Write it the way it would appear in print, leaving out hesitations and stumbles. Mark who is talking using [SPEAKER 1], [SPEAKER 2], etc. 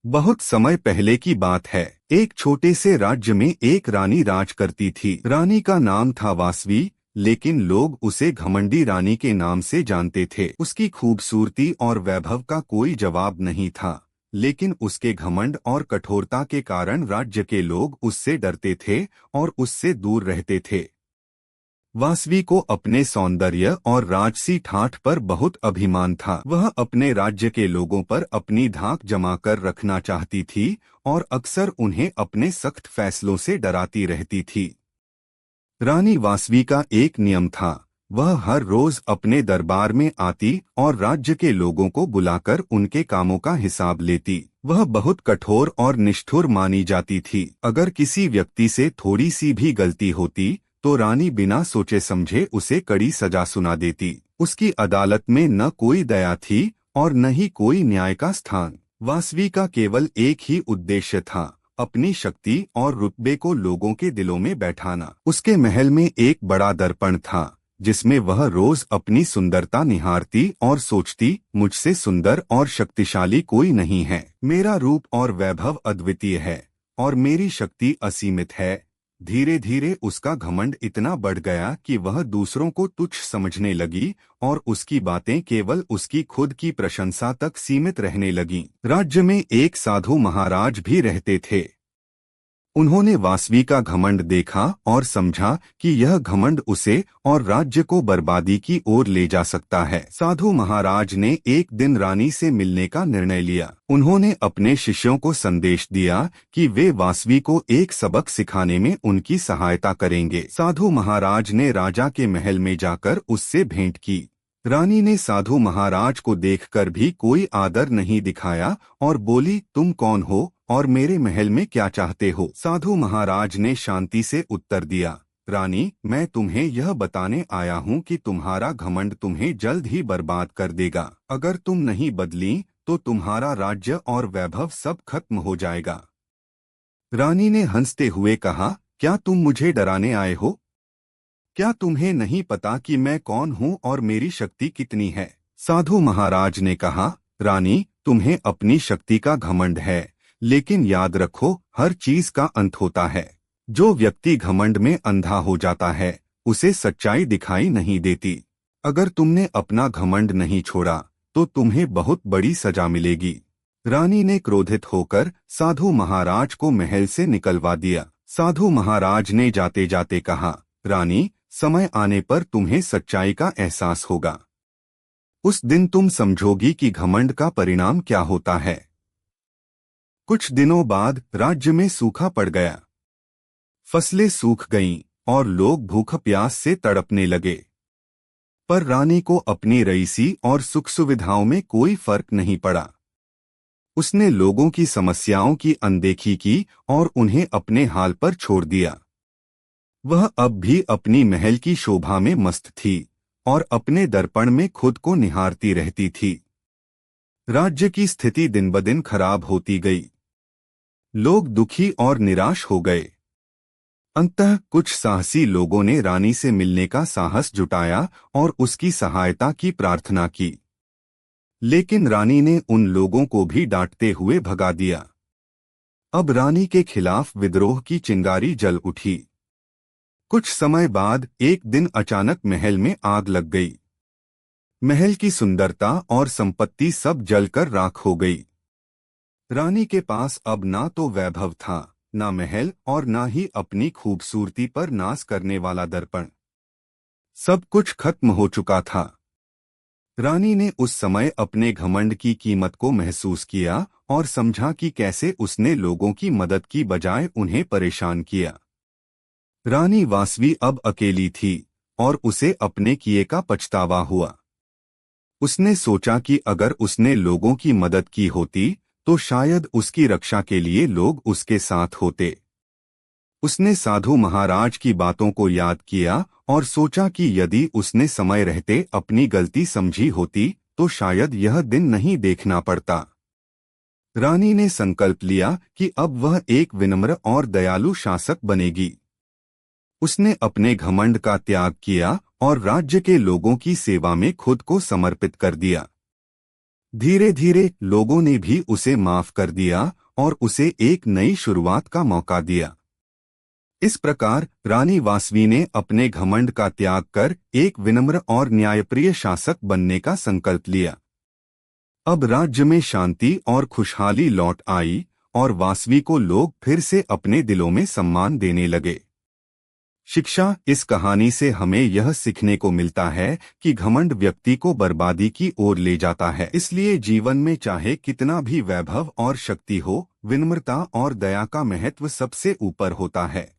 [SPEAKER 1] बहुत समय पहले की बात है। एक छोटे से राज्य में एक रानी राज करती थी। रानी का नाम था वासवी, लेकिन लोग उसे घमंडी रानी के नाम से जानते थे। उसकी खूबसूरती और वैभव का कोई जवाब नहीं था, लेकिन उसके घमंड और कठोरता के कारण राज्य के लोग उससे डरते थे और उससे दूर रहते थे। वासवी को अपने सौंदर्य और राजसी ठाठ पर बहुत अभिमान था। वह अपने राज्य के लोगों पर अपनी धाक जमाकर रखना चाहती थी और अक्सर उन्हें अपने सख्त फैसलों से डराती रहती थी। रानी वासवी का एक नियम था। वह हर रोज अपने दरबार में आती और राज्य के लोगों को बुलाकर उनके कामों का हिसाब लेती। वह बहुत कठोर और निष्ठुर मानी जाती थी। अगर किसी व्यक्ति से थोड़ी सी भी गलती होती तो रानी बिना सोचे समझे उसे कड़ी सजा सुना देती। उसकी अदालत में न कोई दया थी और न ही कोई न्याय का स्थान। वासवी का केवल एक ही उद्देश्य था, अपनी शक्ति और रुतबे को लोगों के दिलों में बैठाना। उसके महल में एक बड़ा दर्पण था, जिसमें वह रोज अपनी सुंदरता निहारती और सोचती, मुझसे सुंदर और शक्तिशाली कोई नहीं है। मेरा रूप और वैभव अद्वितीय है और मेरी शक्ति असीमित है। धीरे धीरे उसका घमंड इतना बढ़ गया कि वह दूसरों को तुच्छ समझने लगी और उसकी बातें केवल उसकी खुद की प्रशंसा तक सीमित रहने लगीं। राज्य में एक साधु महाराज भी रहते थे। उन्होंने वासवी का घमंड देखा और समझा कि यह घमंड उसे और राज्य को बर्बादी की ओर ले जा सकता है। साधु महाराज ने एक दिन रानी से मिलने का निर्णय लिया। उन्होंने अपने शिष्यों को संदेश दिया कि वे वासवी को एक सबक सिखाने में उनकी सहायता करेंगे। साधु महाराज ने राजा के महल में जाकर उससे भेंट की। रानी ने साधु महाराज को देखकर भी कोई आदर नहीं दिखाया और बोली, तुम कौन हो और मेरे महल में क्या चाहते हो? साधु महाराज ने शांति से उत्तर दिया, रानी, मैं तुम्हें यह बताने आया हूँ कि तुम्हारा घमंड तुम्हें जल्द ही बर्बाद कर देगा। अगर तुम नहीं बदली तो तुम्हारा राज्य और वैभव सब खत्म हो जाएगा। रानी ने हंसते हुए कहा, क्या तुम मुझे डराने आए हो? क्या तुम्हें नहीं पता कि मैं कौन हूँ और मेरी शक्ति कितनी है? साधु महाराज ने कहा, रानी, तुम्हें अपनी शक्ति का घमंड है, लेकिन याद रखो, हर चीज का अंत होता है। जो व्यक्ति घमंड में अंधा हो जाता है, उसे सच्चाई दिखाई नहीं देती। अगर तुमने अपना घमंड नहीं छोड़ा तो तुम्हें बहुत बड़ी सजा मिलेगी। रानी ने क्रोधित होकर साधु महाराज को महल से निकलवा दिया। साधु महाराज ने जाते जाते कहा, रानी, समय आने पर तुम्हें सच्चाई का एहसास होगा। उस दिन तुम समझोगी कि घमंड का परिणाम क्या होता है। कुछ दिनों बाद राज्य में सूखा पड़ गया। फसलें सूख गईं और लोग भूख प्यास से तड़पने लगे। पर रानी को अपनी रईसी और सुख सुविधाओं में कोई फर्क नहीं पड़ा। उसने लोगों की समस्याओं की अनदेखी की और उन्हें अपने हाल पर छोड़ दिया। वह अब भी अपनी महल की शोभा में मस्त थी और अपने दर्पण में खुद को निहारती रहती थी। राज्य की स्थिति दिन ब दिन खराब होती गई। लोग दुखी और निराश हो गए। अंततः कुछ साहसी लोगों ने रानी से मिलने का साहस जुटाया और उसकी सहायता की प्रार्थना की। लेकिन रानी ने उन लोगों को भी डांटते हुए भगा दिया। अब रानी के खिलाफ विद्रोह की चिंगारी जल उठी। कुछ समय बाद एक दिन अचानक महल में आग लग गई। महल की सुंदरता और संपत्ति सब जलकर राख हो गई। रानी के पास अब ना तो वैभव था, ना महल और ना ही अपनी खूबसूरती पर नाज करने वाला दर्पण। सब कुछ खत्म हो चुका था। रानी ने उस समय अपने घमंड की कीमत को महसूस किया और समझा कि कैसे उसने लोगों की मदद की बजाय उन्हें परेशान किया। रानी वासवी अब अकेली थी और उसे अपने किए का पछतावा हुआ। उसने सोचा कि अगर उसने लोगों की मदद की होती तो शायद उसकी रक्षा के लिए लोग उसके साथ होते। उसने साधु महाराज की बातों को याद किया और सोचा कि यदि उसने समय रहते अपनी गलती समझी होती तो शायद यह दिन नहीं देखना पड़ता। रानी ने संकल्प लिया कि अब वह एक विनम्र और दयालु शासक बनेगी। उसने अपने घमंड का त्याग किया और राज्य के लोगों की सेवा में खुद को समर्पित कर दिया। धीरे धीरे लोगों ने भी उसे माफ कर दिया और उसे एक नई शुरुआत का मौका दिया। इस प्रकार रानी वासवी ने अपने घमंड का त्याग कर एक विनम्र और न्यायप्रिय शासक बनने का संकल्प लिया। अब राज्य में शांति और खुशहाली लौट आई और वासवी को लोग फिर से अपने दिलों में सम्मान देने लगे। शिक्षा: इस कहानी से हमें यह सीखने को मिलता है कि घमंड व्यक्ति को बर्बादी की ओर ले जाता है। इसलिए जीवन में चाहे कितना भी वैभव और शक्ति हो, विनम्रता और दया का महत्व सबसे ऊपर होता है।